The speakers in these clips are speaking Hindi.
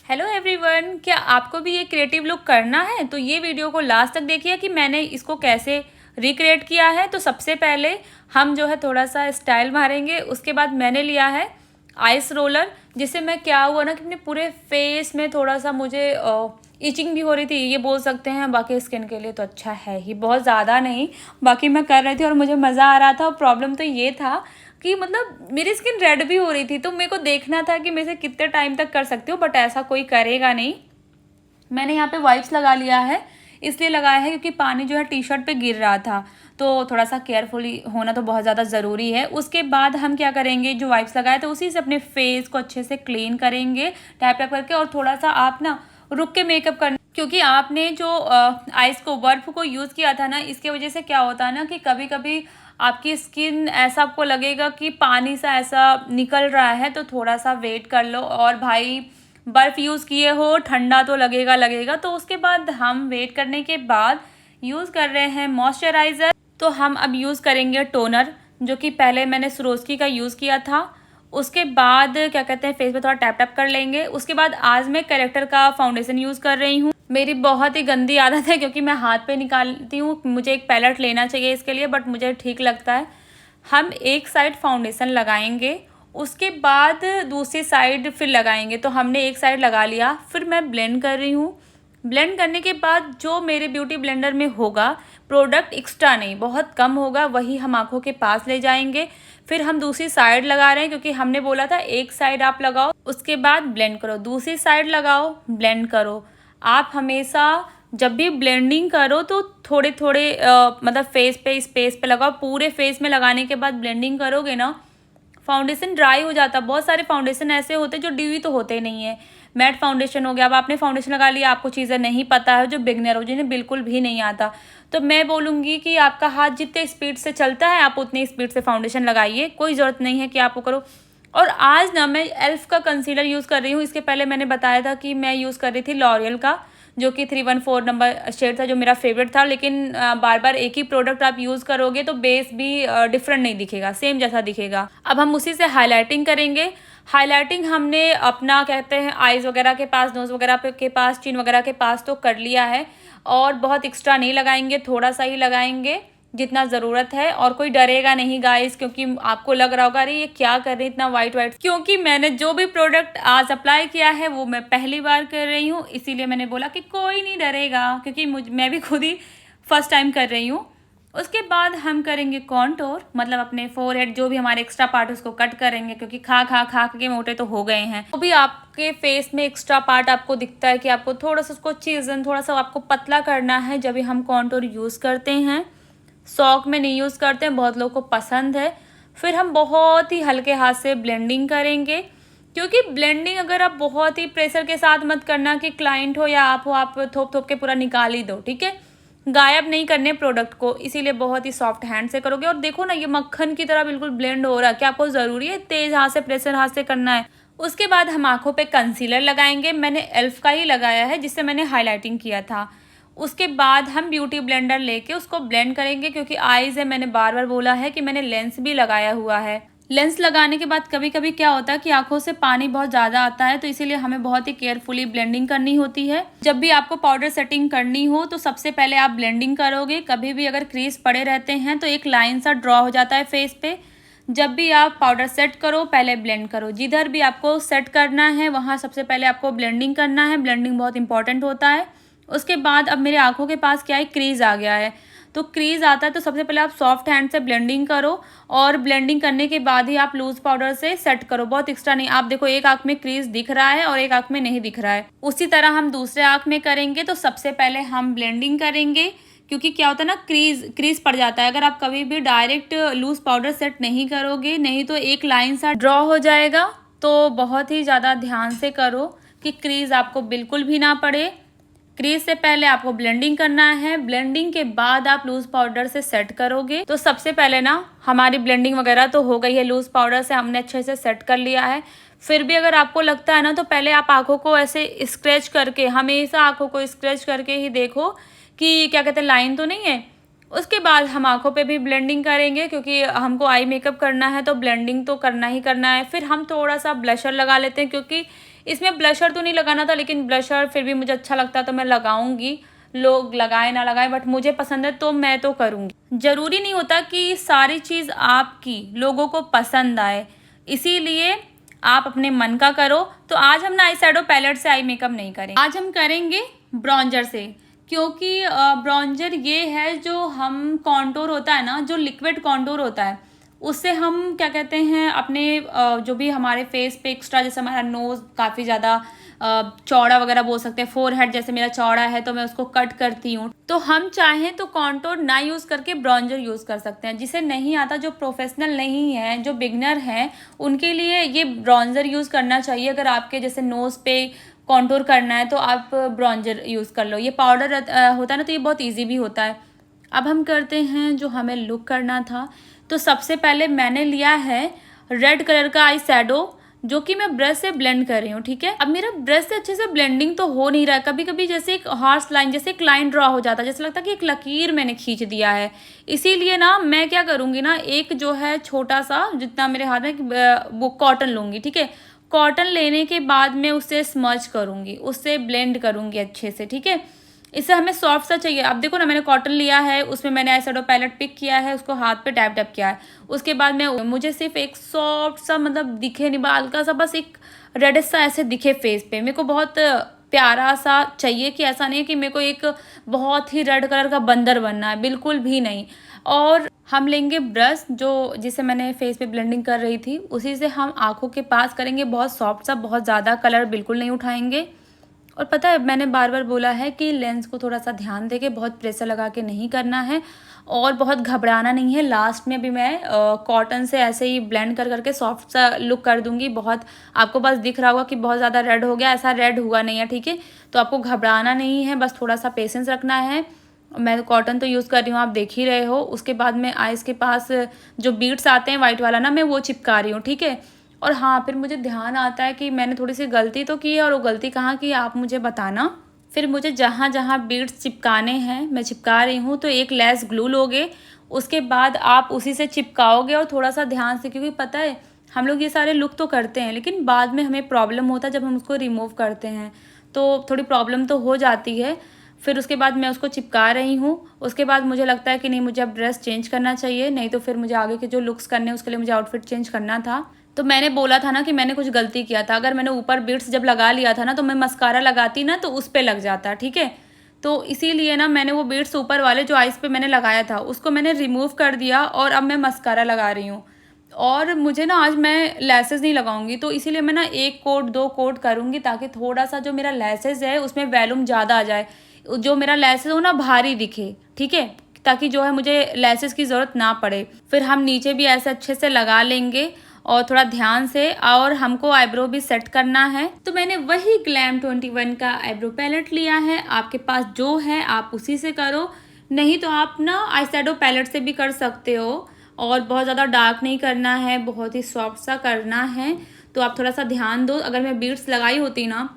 हेलो एवरीवन, क्या आपको भी ये क्रिएटिव लुक करना है? तो ये वीडियो को लास्ट तक देखिए कि मैंने इसको कैसे रिक्रिएट किया है। तो सबसे पहले हम जो है थोड़ा सा स्टाइल मारेंगे। उसके बाद मैंने लिया है आइस रोलर, जिससे मैं क्या हुआ ना कि अपने पूरे फेस में थोड़ा सा मुझे इचिंग भी हो रही थी, ये बोल सकते हैं। बाकी स्किन के लिए तो अच्छा है ही, बहुत ज़्यादा नहीं। बाकी मैं कर रही थी और मुझे मज़ा आ रहा था। और प्रॉब्लम तो ये था कि मतलब मेरी स्किन रेड भी हो रही थी, तो मेरे को देखना था कि मैं इसे कितने टाइम तक कर सकती हूँ, बट ऐसा कोई करेगा नहीं। मैंने यहाँ पे वाइप्स लगा लिया है, इसलिए लगाया है क्योंकि पानी जो है टी शर्ट पे गिर रहा था, तो थोड़ा सा केयरफुली होना तो बहुत ज़्यादा ज़रूरी है। उसके बाद हम क्या करेंगे, जो वाइप्स लगाए थे उसी से अपने फेस को अच्छे से क्लीन करेंगे टैप टैप करके। और थोड़ा सा आप ना रुक के मेकअप करना, क्योंकि आपने जो आइस को बर्फ को यूज़ किया था ना, इसके वजह से क्या होता है ना कि कभी कभी आपकी स्किन ऐसा आपको लगेगा कि पानी सा ऐसा निकल रहा है, तो थोड़ा सा वेट कर लो। और भाई बर्फ़ यूज़ किए हो, ठंडा तो लगेगा लगेगा। तो उसके बाद हम वेट करने के बाद यूज़ कर रहे हैं मॉइस्चराइज़र। तो हम अब यूज़ करेंगे टोनर, जो कि पहले मैंने स्वरोस्की का यूज़ किया था। उसके बाद क्या कहते हैं, फेस पे थोड़ा टैप टैप कर लेंगे। उसके बाद आज मैं कैरेक्टर का फाउंडेशन यूज़ कर रही हूँ। मेरी बहुत ही गंदी आदत है, क्योंकि मैं हाथ पे निकालती हूँ। मुझे एक पैलेट लेना चाहिए इसके लिए, बट मुझे ठीक लगता है। हम एक साइड फाउंडेशन लगाएंगे, उसके बाद दूसरी साइड फिर लगाएंगे। तो हमने एक साइड लगा लिया, फिर मैं ब्लेंड कर रही हूँ। ब्लेंड करने के बाद जो मेरे ब्यूटी ब्लेंडर में होगा प्रोडक्ट, एक्स्ट्रा नहीं, बहुत कम होगा, वही हम आँखों के पास ले जाएंगे। फिर हम दूसरी साइड लगा रहे हैं, क्योंकि हमने बोला था एक साइड आप लगाओ, उसके बाद ब्लेंड करो, दूसरी साइड लगाओ, ब्लेंड करो। आप हमेशा जब भी ब्लेंडिंग करो तो थोड़े थोड़े मतलब फेस पे स्पेस पे लगाओ। पूरे फेस में लगाने के बाद ब्लेंडिंग करोगे ना, फाउंडेशन ड्राई हो जाता है। बहुत सारे फाउंडेशन ऐसे होते हैं जो ड्यूई तो होते नहीं है। मैट फाउंडेशन हो गया, अब आपने फाउंडेशन लगा लिया, आपको चीज़ें नहीं पता है, जो बिगनर हो, जिन्हें बिल्कुल भी नहीं आता, तो मैं बोलूँगी कि आपका हाथ जितने स्पीड से चलता है आप उतनी स्पीड से फाउंडेशन लगाइए। कोई ज़रूरत नहीं है कि आपको करो। और आज ना मैं एल्फ का कंसीलर यूज़ कर रही हूँ। इसके पहले मैंने बताया था कि मैं यूज़ कर रही थी लॉरियल का, जो कि 314 नंबर शेड था, जो मेरा फेवरेट था। लेकिन बार बार एक ही प्रोडक्ट आप यूज़ करोगे तो बेस भी डिफरेंट नहीं दिखेगा, सेम जैसा दिखेगा। अब हम उसी से हाईलाइटिंग करेंगे। हाईलाइटिंग हमने अपना कहते हैं आईज वगैरह के पास, नोज़ वगैरह के पास, चिन वगैरह के पास तो कर लिया है। और बहुत एक्स्ट्रा नहीं लगाएंगे, थोड़ा सा ही लगाएंगे जितना ज़रूरत है। और कोई डरेगा नहीं गाइस, क्योंकि आपको लग रहा होगा अरे ये क्या कर रही है इतना वाइट वाइट, क्योंकि मैंने जो भी प्रोडक्ट आज अप्लाई किया है वो मैं पहली बार कर रही हूँ, इसीलिए मैंने बोला कि कोई नहीं डरेगा, क्योंकि मैं भी खुद ही फर्स्ट टाइम कर रही हूँ। उसके बाद हम करेंगे कॉन्टोर, मतलब अपने फोरहेड जो भी हमारे एक्स्ट्रा पार्ट उसको कट करेंगे, क्योंकि खा खा खा के मोटे तो हो गए हैं। तो भी आपके फेस में एक्स्ट्रा पार्ट आपको दिखता है कि आपको थोड़ा सा उसको चीज़न थोड़ा सा आपको पतला करना है, जब भी हम कॉन्टोर यूज़ करते हैं। सॉक में नहीं यूज़ करते हैं, बहुत लोगों को पसंद है। फिर हम बहुत ही हल्के हाथ से ब्लेंडिंग करेंगे, क्योंकि ब्लेंडिंग अगर आप बहुत ही प्रेशर के साथ मत करना कि क्लाइंट हो या आप हो, आप थोप थोप के पूरा निकाल ही दो, ठीक है। गायब नहीं करने प्रोडक्ट को, इसीलिए बहुत ही सॉफ्ट हैंड से करोगे। और देखो ना, ये मक्खन की तरह बिल्कुल ब्लेंड हो रहा है। क्या आपको ज़रूरी है तेज़ हाथ से, प्रेशर हाथ से करना है? उसके बाद हम आँखों पे कंसीलर लगाएंगे। मैंने एल्फ का ही लगाया है, जिससे मैंने हाईलाइटिंग किया था। उसके बाद हम ब्यूटी ब्लेंडर लेके उसको ब्लेंड करेंगे, क्योंकि आईज है, मैंने बार बार बोला है कि मैंने लेंस भी लगाया हुआ है। लेंस लगाने के बाद कभी कभी क्या होता है कि आंखों से पानी बहुत ज़्यादा आता है, तो इसीलिए हमें बहुत ही केयरफुली ब्लेंडिंग करनी होती है। जब भी आपको पाउडर सेटिंग करनी हो तो सबसे पहले आप ब्लेंडिंग करोगे। कभी भी अगर क्रीज पड़े रहते हैं तो एक लाइन सा ड्रॉ हो जाता है फेस पे। जब भी आप पाउडर सेट करो पहले ब्लेंड करो। जिधर भी आपको सेट करना है वहाँ सबसे पहले आपको ब्लेंडिंग करना है। ब्लेंडिंग बहुत इंपॉर्टेंट होता है। उसके बाद अब मेरे आंखों के पास क्या है, क्रीज आ गया है। तो क्रीज आता है तो सबसे पहले आप सॉफ्ट हैंड से ब्लेंडिंग करो, और ब्लेंडिंग करने के बाद ही आप लूज पाउडर से सेट करो, बहुत एक्स्ट्रा नहीं। आप देखो एक आंख में क्रीज दिख रहा है और एक आंख में नहीं दिख रहा है। उसी तरह हम दूसरे आंख में करेंगे। तो सबसे पहले हम ब्लेंडिंग करेंगे, क्योंकि क्या होता है ना, क्रीज पड़ जाता है अगर आप कभी भी डायरेक्ट लूज पाउडर सेट नहीं करोगे, नहीं तो एक लाइन सा ड्रॉ हो जाएगा। तो बहुत ही ज़्यादा ध्यान से करो कि क्रीज आपको बिल्कुल भी ना पड़े। क्रीज से पहले आपको ब्लेंडिंग करना है, ब्लेंडिंग के बाद आप लूज पाउडर से सेट करोगे। तो सबसे पहले ना हमारी ब्लेंडिंग वगैरह तो हो गई है, लूज पाउडर से हमने अच्छे से सेट कर लिया है। फिर भी अगर आपको लगता है ना, तो पहले आप आंखों को ऐसे स्क्रैच करके, हमेशा आंखों को स्क्रैच करके ही देखो कि क्या कहते हैं, लाइन तो नहीं है। उसके बाद हम आंखों पे भी ब्लेंडिंग करेंगे, क्योंकि हमको आई मेकअप करना है तो ब्लेंडिंग तो करना ही करना है। फिर हम थोड़ा सा ब्लशर लगा लेते हैं, क्योंकि इसमें ब्लशर तो नहीं लगाना था, लेकिन ब्लशर फिर भी मुझे अच्छा लगता है तो मैं लगाऊंगी। लोग लगाए ना लगाए, बट मुझे पसंद है तो मैं तो करूँगी। ज़रूरी नहीं होता कि सारी चीज़ आपकी लोगों को पसंद आए, इसीलिए आप अपने मन का करो। तो आज हम ना आई शैडो पैलेट से आई मेकअप नहीं करेंगे, आज हम करेंगे ब्रॉन्जर से, क्योंकि ब्रॉन्जर ये है जो हम कॉन्टूर होता है ना, जो लिक्विड कॉन्टूर होता है, उससे हम क्या कहते हैं अपने जो भी हमारे फेस पे एक्स्ट्रा, जैसे हमारा नोज़ काफ़ी ज़्यादा चौड़ा वगैरह बोल सकते हैं, फोरहेड जैसे मेरा चौड़ा है तो मैं उसको कट करती हूँ। तो हम चाहें तो कॉन्टूर ना यूज़ करके ब्रॉन्जर यूज़ कर सकते हैं। जिसे नहीं आता, जो प्रोफेशनल नहीं है, जो बिगनर हैं, उनके लिए ये ब्रॉन्जर यूज़ करना चाहिए। अगर आपके जैसे नोज़ पे कॉन्टूर करना है तो आप ब्रॉन्जर यूज़ कर लो। ये पाउडर होता है ना, तो ये बहुत ईजी भी होता है। अब हम करते हैं जो हमें लुक करना था। तो सबसे पहले मैंने लिया है रेड कलर का आई शैडो, जो कि मैं ब्रश से ब्लेंड कर रही हूँ, ठीक है। अब मेरा ब्रश से अच्छे से ब्लेंडिंग तो हो नहीं रहा है, कभी कभी जैसे एक हार्श लाइन, जैसे एक लाइन ड्रॉ हो जाता है, जैसे लगता है कि एक लकीर मैंने खींच दिया है। इसीलिए ना मैं क्या करूँगी ना, एक जो है छोटा सा, जितना मेरे हाथ में, वो कॉटन लूँगी, ठीक है। कॉटन लेने के बाद मैं उससे स्मज करूँगी, उससे ब्लेंड करूँगी अच्छे से, ठीक है। इससे हमें सॉफ्ट सा चाहिए। अब देखो ना, मैंने कॉटन लिया है, उसमें मैंने आई शैडो पैलेट पिक किया है, उसको हाथ पे टैप टैप किया है। उसके बाद मैं, मुझे सिर्फ एक सॉफ्ट सा, मतलब दिखे नहीं, हल्का सा, बस एक रेडिश सा ऐसे दिखे फेस पे। मेरे को बहुत प्यारा सा चाहिए, कि ऐसा नहीं है कि मेरे को एक बहुत ही रेड कलर का बंदर बनना है, बिल्कुल भी नहीं। और हम लेंगे ब्रश, जो जिसे मैंने फेस पे ब्लेंडिंग कर रही थी, उसी से हम आँखों के पास करेंगे, बहुत सॉफ्ट सा, बहुत ज़्यादा कलर बिल्कुल नहीं उठाएंगे। और पता है, मैंने बार बार बोला है कि लेंस को थोड़ा सा ध्यान देके, बहुत प्रेशर लगा के नहीं करना है और बहुत घबराना नहीं है। लास्ट में भी मैं कॉटन से ऐसे ही ब्लेंड कर करके सॉफ्ट सा लुक कर दूंगी। बहुत आपको बस दिख रहा होगा कि बहुत ज़्यादा रेड हो गया, ऐसा रेड हुआ नहीं है, ठीक है। तो आपको घबराना नहीं है, बस थोड़ा सा पेशेंस रखना है। मैं कॉटन तो यूज़ कर रही हूँ, आप देख ही रहे हो। उसके बाद मैं आइज़ के पास जो बीड्स आते हैं वाइट वाला ना, मैं वो चिपका रही हूँ, ठीक है। और हाँ, फिर मुझे ध्यान आता है कि मैंने थोड़ी सी गलती तो की है, और वो गलती कहाँ की आप मुझे बताना। फिर मुझे जहाँ जहाँ बीड्स चिपकाने हैं मैं चिपका रही हूँ। तो एक लेस ग्लू लोगे, उसके बाद आप उसी से चिपकाओगे, और थोड़ा सा ध्यान से, क्योंकि पता है हम लोग ये सारे लुक तो करते हैं, लेकिन बाद में हमें प्रॉब्लम होता है जब हम उसको रिमूव करते हैं, तो थोड़ी प्रॉब्लम तो हो जाती है। फिर उसके बाद मैं उसको चिपका रही हूँ। उसके बाद मुझे लगता है कि नहीं, मुझे अब ड्रेस चेंज करना चाहिए, नहीं तो फिर मुझे आगे के जो लुक्स करने हैं उसके लिए मुझे आउटफिट चेंज करना था। तो मैंने बोला था ना कि मैंने कुछ गलती किया था। अगर मैंने ऊपर बीड्स जब लगा लिया था ना, तो मैं मस्कारा लगाती ना तो उस पर लग जाता, ठीक है। तो इसीलिए ना मैंने वो बीड्स ऊपर वाले जो आइज़ पे मैंने लगाया था उसको मैंने रिमूव कर दिया, और अब मैं मस्कारा लगा रही हूँ। और मुझे ना आज मैं लैसेस नहीं लगाऊंगी, तो इसीलिए मैं ना एक कोट 2 कोट करूँगी, ताकि थोड़ा सा जो मेरा लैसेस है उसमें वॉल्यूम ज़्यादा आ जाए, जो मेरा लैसेस हो ना भारी दिखे, ठीक है, ताकि जो है मुझे लैसेस की ज़रूरत ना पड़े। फिर हम नीचे भी ऐसे अच्छे से लगा लेंगे, और थोड़ा ध्यान से। और हमको आईब्रो भी सेट करना है, तो मैंने वही ग्लैम 21 का आईब्रो पैलेट लिया है। आपके पास जो है आप उसी से करो, नहीं तो आप ना आई शैडो पैलेट से भी कर सकते हो। और बहुत ज़्यादा डार्क नहीं करना है, बहुत ही सॉफ्ट सा करना है, तो आप थोड़ा सा ध्यान दो। अगर मैं बीड्स लगाई होती ना,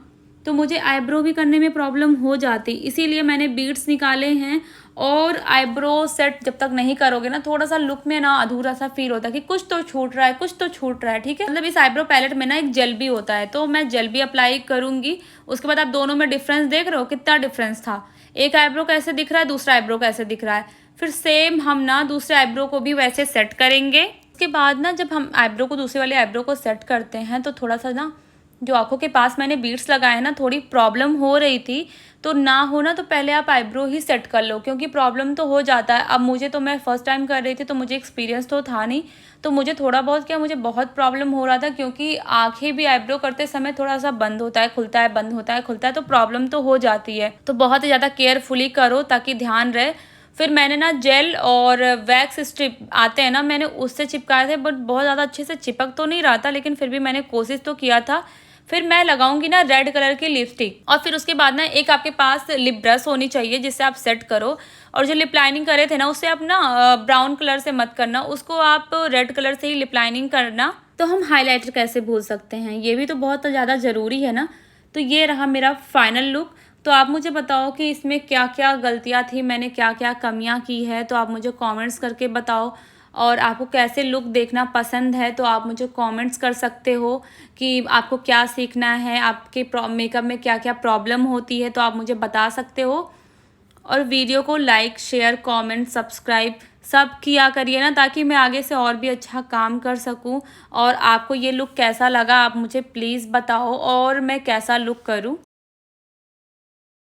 तो मुझे आईब्रो भी करने में प्रॉब्लम हो जाती, इसीलिए मैंने बीड्स निकाले हैं। और आईब्रो सेट जब तक नहीं करोगे ना, थोड़ा सा लुक में ना अधूरा सा फील होता है कि कुछ तो छूट रहा है, कुछ तो छूट रहा है, ठीक है। मतलब इस आईब्रो पैलेट में ना एक जेल भी होता है, तो मैं जेल भी अप्लाई करूंगी। उसके बाद आप दोनों में डिफरेंस देख रहे हो, कितना डिफरेंस था। एक आईब्रो कैसे दिख रहा है, दूसरा आईब्रो कैसे दिख रहा है। फिर सेम हम ना दूसरे आईब्रो को भी वैसे सेट करेंगे। उसके बाद ना जब हम आईब्रो को, दूसरे वाले आईब्रो को सेट करते हैं, तो थोड़ा सा ना जो आंखों के पास मैंने बीड्स लगाए ना, थोड़ी प्रॉब्लम हो रही थी। तो ना हो ना, तो पहले आप आईब्रो ही सेट कर लो, क्योंकि प्रॉब्लम तो हो जाता है। अब मुझे तो, मैं फर्स्ट टाइम कर रही थी तो मुझे एक्सपीरियंस तो था नहीं, तो मुझे थोड़ा बहुत क्या, मुझे बहुत प्रॉब्लम हो रहा था, क्योंकि आंखें भी आईब्रो करते समय थोड़ा सा बंद होता है खुलता है, बंद होता है खुलता है, तो प्रॉब्लम तो हो जाती है। तो बहुत ही ज़्यादा केयरफुली करो ताकि ध्यान रहे। फिर मैंने ना जेल और वैक्स स्ट्रिप आते हैं ना, मैंने उससे चिपकाए थे, बट बहुत ज़्यादा अच्छे से चिपक तो नहीं रहा था, लेकिन फिर भी मैंने कोशिश तो किया था। फिर मैं लगाऊंगी ना रेड कलर की लिपस्टिक, और फिर उसके बाद ना एक आपके पास लिप ब्रश होनी चाहिए जिससे आप सेट करो। और जो लिप लाइनिंग करे थे ना, उससे आप ना ब्राउन कलर से मत करना, उसको आप रेड कलर से ही लिप लाइनिंग करना। तो हम हाइलाइटर कैसे भूल सकते हैं, ये भी तो बहुत ज़्यादा ज़रूरी है ना। तो ये रहा मेरा फाइनल लुक। तो आप मुझे बताओ कि इसमें क्या क्या गलतियाँ थी, मैंने क्या क्या कमियाँ की है, तो आप मुझे कमेंट्स करके बताओ। और आपको कैसे लुक देखना पसंद है, तो आप मुझे कमेंट्स कर सकते हो कि आपको क्या सीखना है, आपके मेकअप में क्या क्या प्रॉब्लम होती है, तो आप मुझे बता सकते हो। और वीडियो को लाइक, शेयर, कमेंट, सब्सक्राइब सब किया करिए ना, ताकि मैं आगे से और भी अच्छा काम कर सकूं। और आपको ये लुक कैसा लगा आप मुझे प्लीज़ बताओ, और मैं कैसा लुक करूं।